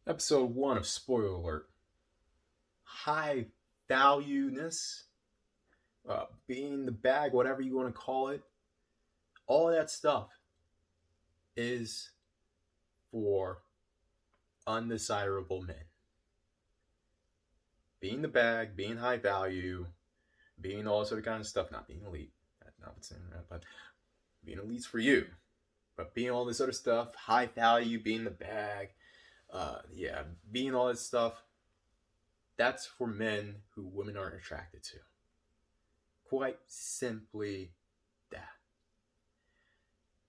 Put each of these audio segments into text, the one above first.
Episode 1 of Spoiler Alert. High valueness, being the bag, whatever you want to call it, all that stuff is for undesirable men. Being the bag, being high value, being all sort of kind of stuff, not being elite. That's not what's saying that, but being elite's for you. But being all this other stuff, high value, being the bag, being all this stuff, that's for men who women aren't attracted to. Quite simply that.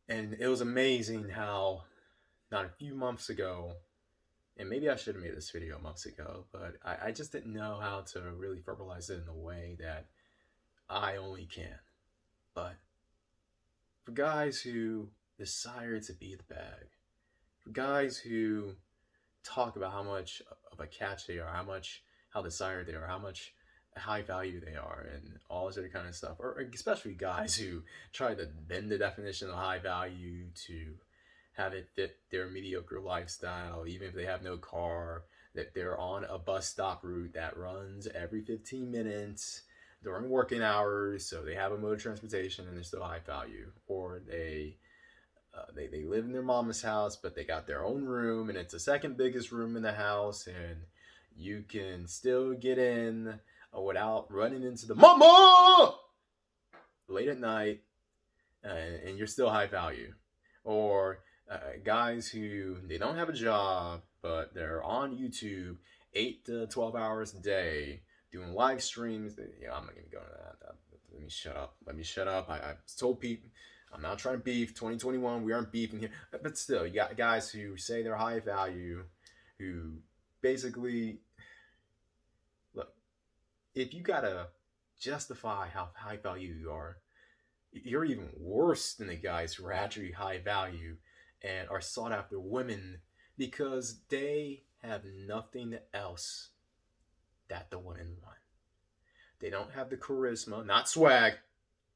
And it was amazing how not a few months ago, and maybe I should have made this video months ago, but I just didn't know how to really verbalize it in a way that I only can. But for guys who desire to be the bag, for guys who talk about how much of a catch they are, how desired they are, how much high value they are, and all this other kind of stuff, or especially guys who try to bend the definition of high value to have it fit their mediocre lifestyle, even if they have no car, that they're on a bus stop route that runs every 15 minutes during working hours, so they have a mode of transportation and they're still high value, or they live in their mama's house, but they got their own room, and it's the second biggest room in the house, and you can still get in without running into the mama late at night, and you're still high value. Or guys who they don't have a job, but they're on YouTube 8 to 12 hours a day doing live streams. I'm not gonna go into that. Let me shut up. I told people I'm not trying to beef. 2021, we aren't beefing here. But still, you got guys who say they're high value, who basically, look, if you gotta justify how high value you are, you're even worse than the guys who are actually high value and are sought after women because they have nothing else that the women want. They don't have the charisma, not swag.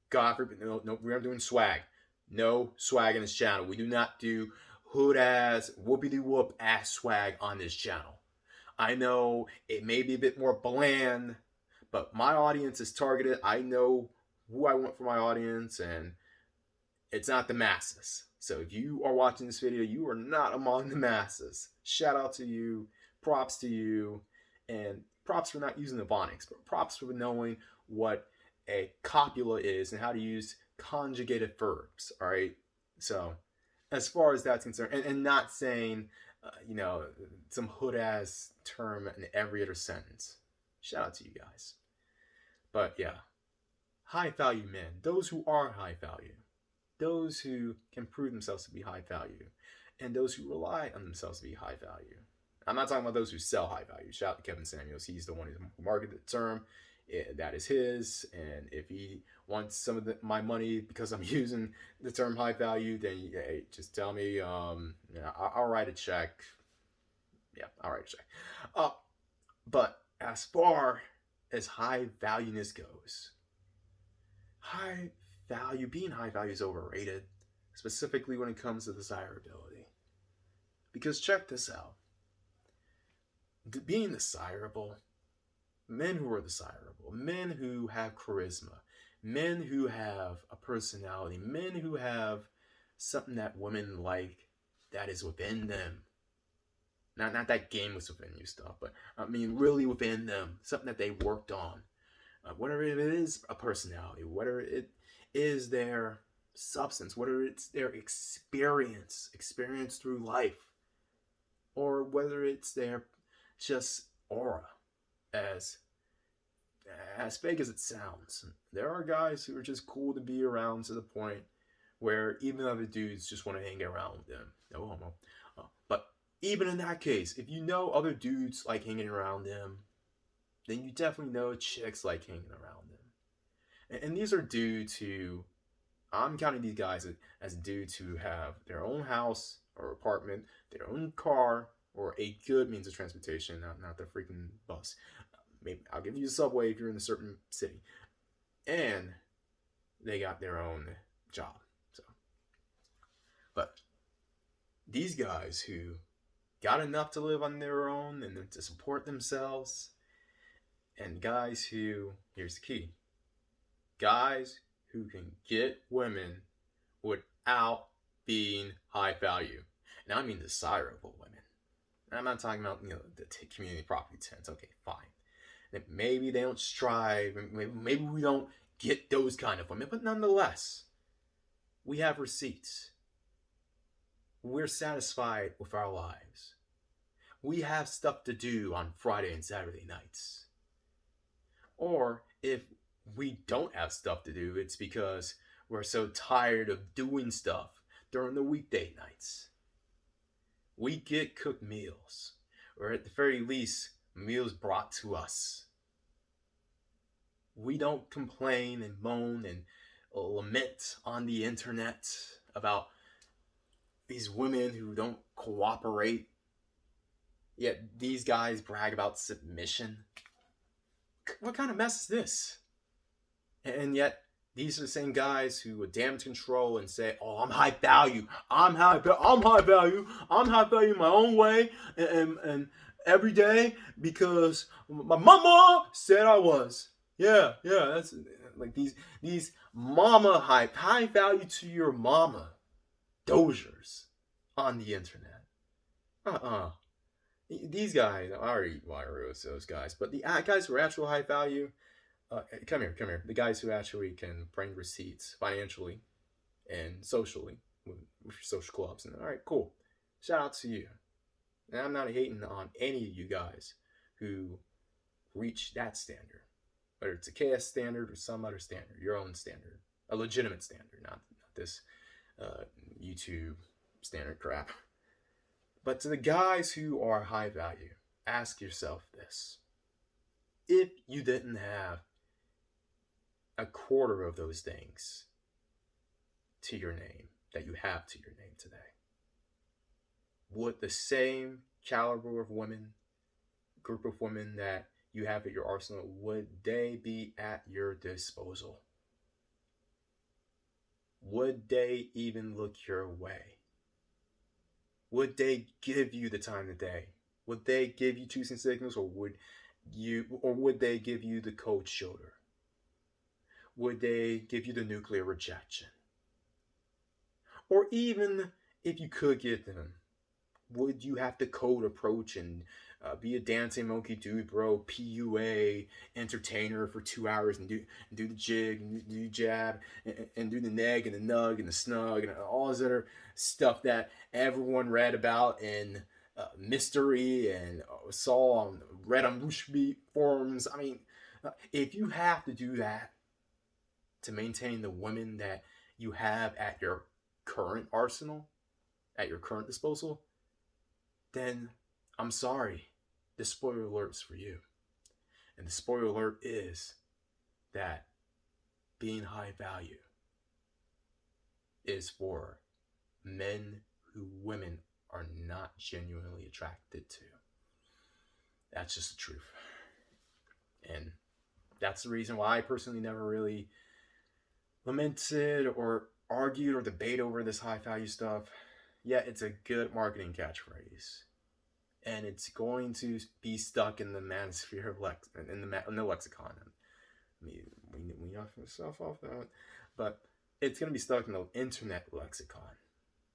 God forbid, no, we aren't doing swag. No swag in this channel. We do not do hood ass, whoopity whoop ass swag on this channel. I know it may be a bit more bland, but my audience is targeted. I know who I want for my audience, and it's not the masses. So if you are watching this video, you are not among the masses. Shout out to you, props to you, and props for not using the phonics, but props for knowing what a copula is and how to use conjugated verbs. All right. So as far as that's concerned, and not saying, some hood ass term in every other sentence. Shout out to you guys. But yeah, high value men, those who are high value, those who can prove themselves to be high value, and those who rely on themselves to be high value. I'm not talking about those who sell high value. Shout out to Kevin Samuels. He's the one who marketed the term. That is his, and if he wants some of my money because I'm using the term high value, then hey, just tell me. I'll write a check. Yeah, I'll write a check. But as far as high valueness goes, being high value is overrated, specifically when it comes to desirability. Because check this out. Being desirable, men who are desirable, men who have charisma, men who have a personality, men who have something that women like that is within them. Not that game was within you stuff, but I mean really within them, something that they worked on. Whatever it is, a personality, whether it is their substance, whether it's their experience through life, or whether it's their just aura, as fake as it sounds. There are guys who are just cool to be around to the point where even other dudes just want to hang around with them. No homo. But even in that case, if you know other dudes like hanging around them, then you definitely know chicks like hanging around them. And these are dudes who, I'm counting these guys as dudes who have their own house or apartment, their own car, or a good means of transportation, not the freaking bus. Maybe I'll give you a subway if you're in a certain city. And they got their own job. So, but these guys who got enough to live on their own and to support themselves, and guys who, here's the key, guys who can get women without being high value. And I mean desirable women. I'm not talking about, the community property tenants. Okay, fine. And maybe they don't strive. Maybe we don't get those kind of women. But nonetheless, we have receipts. We're satisfied with our lives. We have stuff to do on Friday and Saturday nights. Or if we don't have stuff to do, it's because we're so tired of doing stuff during the weekday nights. We get cooked meals, or at the very least, meals brought to us. We don't complain and moan and lament on the internet about these women who don't cooperate. Yet these guys brag about submission. What kind of mess is this? And yet these are the same guys who would damage control and say, "Oh, I'm high value. I'm high value. I'm high value my own way and every day because my mama said I was." Yeah, that's like these mama high value to your mama dozers on the internet. These guys, I already wrote those guys, but the guys who are actual high value, come here. The guys who actually can bring receipts financially and socially with your social clubs. And all right, cool. Shout out to you. And I'm not hating on any of you guys who reach that standard, whether it's a KS standard or some other standard, your own standard, a legitimate standard, not this YouTube standard crap. But to the guys who are high value, ask yourself this. If you didn't have a quarter of those things to your name that you have to your name today, would the same caliber of women, group of women that you have at your arsenal, would they be at your disposal? Would they even look your way? Would they give you the time of day? Would they give you choosing signals, or would they give you the cold shoulder? Would they give you the nuclear rejection? Or even if you could get them, would you have to cold approach and be a dancing monkey dude, bro, PUA entertainer for 2 hours and do the jig and do the jab and do the neg and the nug and the snug and all this other stuff that everyone read about in Mystery and read on Rushby forums? I mean, if you have to do that to maintain the women that you have at your current arsenal, at your current disposal, then I'm sorry. The spoiler alert's for you. And the spoiler alert is that being high value is for men who women are not genuinely attracted to. That's just the truth. And that's the reason why I personally never really lamented or argued or debate over this high value stuff. Yeah, it's a good marketing catchphrase. And it's going to be stuck in the manosphere of in the lexicon. I mean, we knock ourselves off that. But it's going to be stuck in the internet lexicon.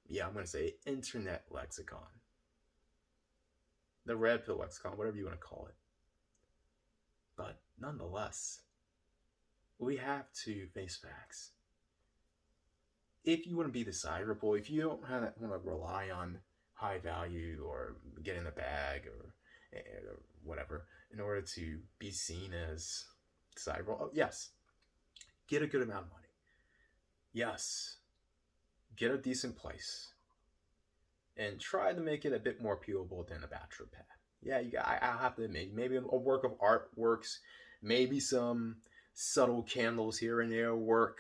Yeah, I'm going to say internet lexicon. The red pill lexicon, whatever you want to call it. But nonetheless, we have to face facts. If you want to be desirable, if you don't want to rely on high value or get in the bag or whatever in order to be seen as desirable, yes, get a good amount of money. Yes, get a decent place. And try to make it a bit more appealable than a bachelor pad. Yeah, I'll have to admit, maybe a work of art works. Maybe some subtle candles here and there work.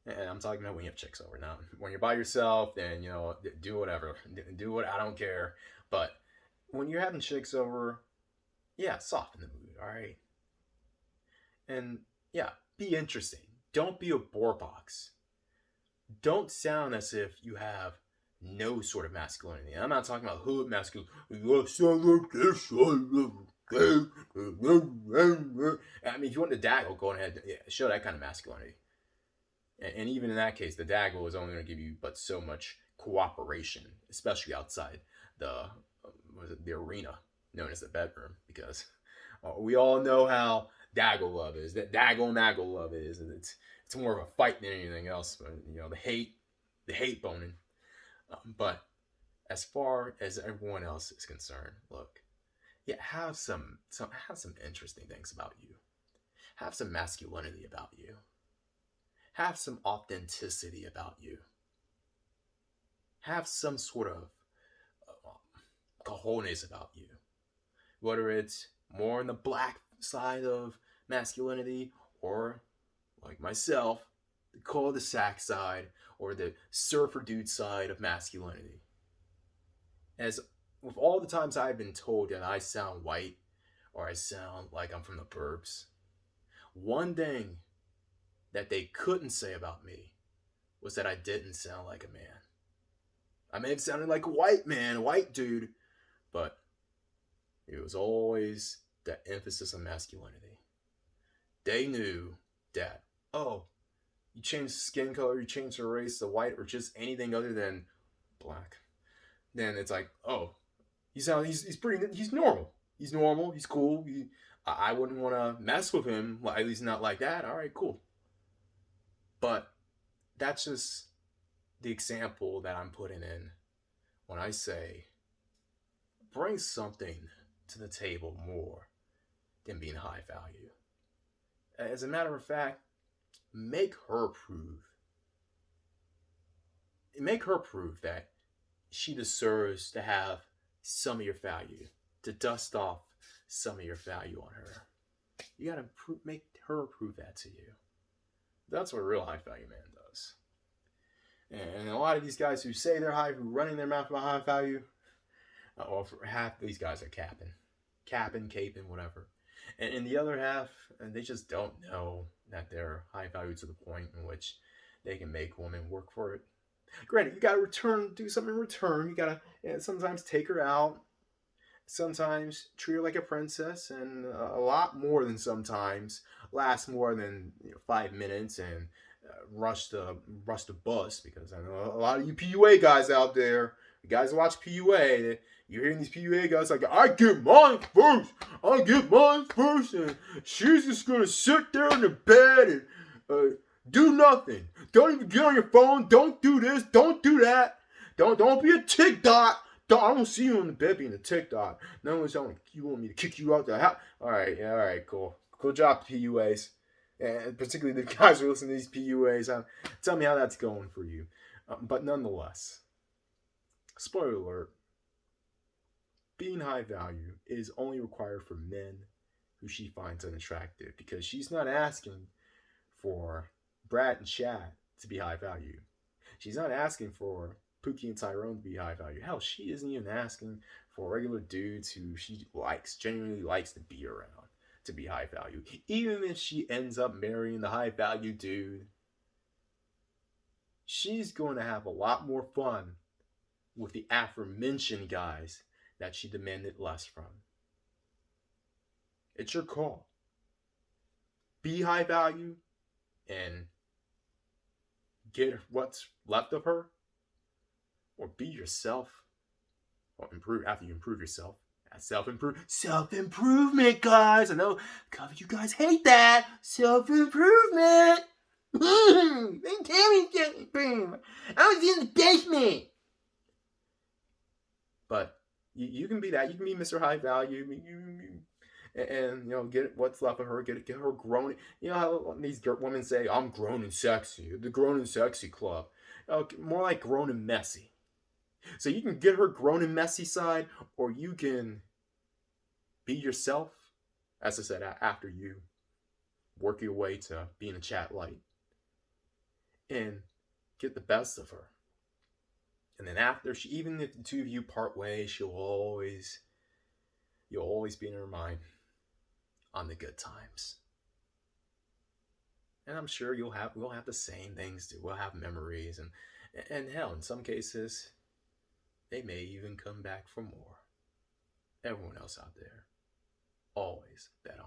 And I'm talking about when you have chicks over. Now, when you're by yourself, then, do whatever. Do what, I don't care. But when you're having chicks over, yeah, soften the mood, all right? And, yeah, be interesting. Don't be a bore box. Don't sound as if you have no sort of masculinity. And I'm not talking about hood masculinity. You sound like this. I mean, if you want the daggle, go ahead, yeah, show that kind of masculinity. And even in that case, the daggle is only going to give you but so much cooperation, especially outside the arena known as the bedroom, because we all know how daggle love is. That daggle naggle love is, and it's more of a fight than anything else. But the hate boning. But as far as everyone else is concerned, look, yeah, have some interesting things about you. Have some masculinity about you. Have some authenticity about you. Have some sort of cojones about you. Whether it's more on the black side of masculinity or, like myself, the cul-de-sac side or the surfer dude side of masculinity. As with all the times I've been told that I sound white or I sound like I'm from the burbs, one thing that they couldn't say about me was that I didn't sound like a man. I may have sounded like a white man, a white dude, but it was always that emphasis on masculinity. They knew that, oh, you change skin color, you change the race to white or just anything other than black, then it's like, oh, he's normal. He's normal. He's cool. I wouldn't want to mess with him. At least not like that. All right, cool. But that's just the example that I'm putting in when I say bring something to the table more than being high value. As a matter of fact, make her prove that she deserves to have some of your value, to dust off some of your value on her. You gotta make her prove that to you. That's what a real high value man does. And a lot of these guys who say they're high, who running their mouth about high value, or for half these guys are caping, whatever. And the other half, they just don't know that they're high value to the point in which they can make women work for it. Granted, you gotta do something in return. You gotta sometimes take her out, sometimes treat her like a princess, and a lot more than sometimes last more than 5 minutes and rush the bus. Because I know a lot of you PUA guys out there, you guys watch PUA. You're hearing these PUA guys like, I get mine first, and she's just gonna sit there in the bed and do nothing. Don't even get on your phone. Don't do this. Don't do that. Don't be a TikTok. I don't see you in the bed being a TikTok. No one's you want me to kick you out the house. All right, cool. Cool job, PUAs. And particularly the guys who listen to these PUAs. Tell me how that's going for you. But nonetheless, spoiler alert, being high value is only required for men who she finds unattractive, because she's not asking for Brad and Chad to be high value. She's not asking for Pookie and Tyrone to be high value. Hell, she isn't even asking for regular dudes who she genuinely likes to be around to be high value. Even if she ends up marrying the high value dude, she's going to have a lot more fun with the aforementioned guys that she demanded less from. It's your call. Be high value and get what's left of her, or be yourself, or improve after you improve yourself. Self-improvement, guys. I know you guys hate that. Self-improvement. I was in the basement. But you can be that. You can be Mr. High Value. And get what's left of her. Get her grown. You know how these women say, "I'm grown and sexy." The grown and sexy club. More like grown and messy. So you can get her grown and messy side, or you can be yourself, as I said, after you work your way to being a chat light, and get the best of her. And then after, even if the two of you part ways, you'll always be in her mind on the good times. And I'm sure we'll have the same things too. We'll have memories, and hell, in some cases, They may even come back for more. Everyone else out there, always better.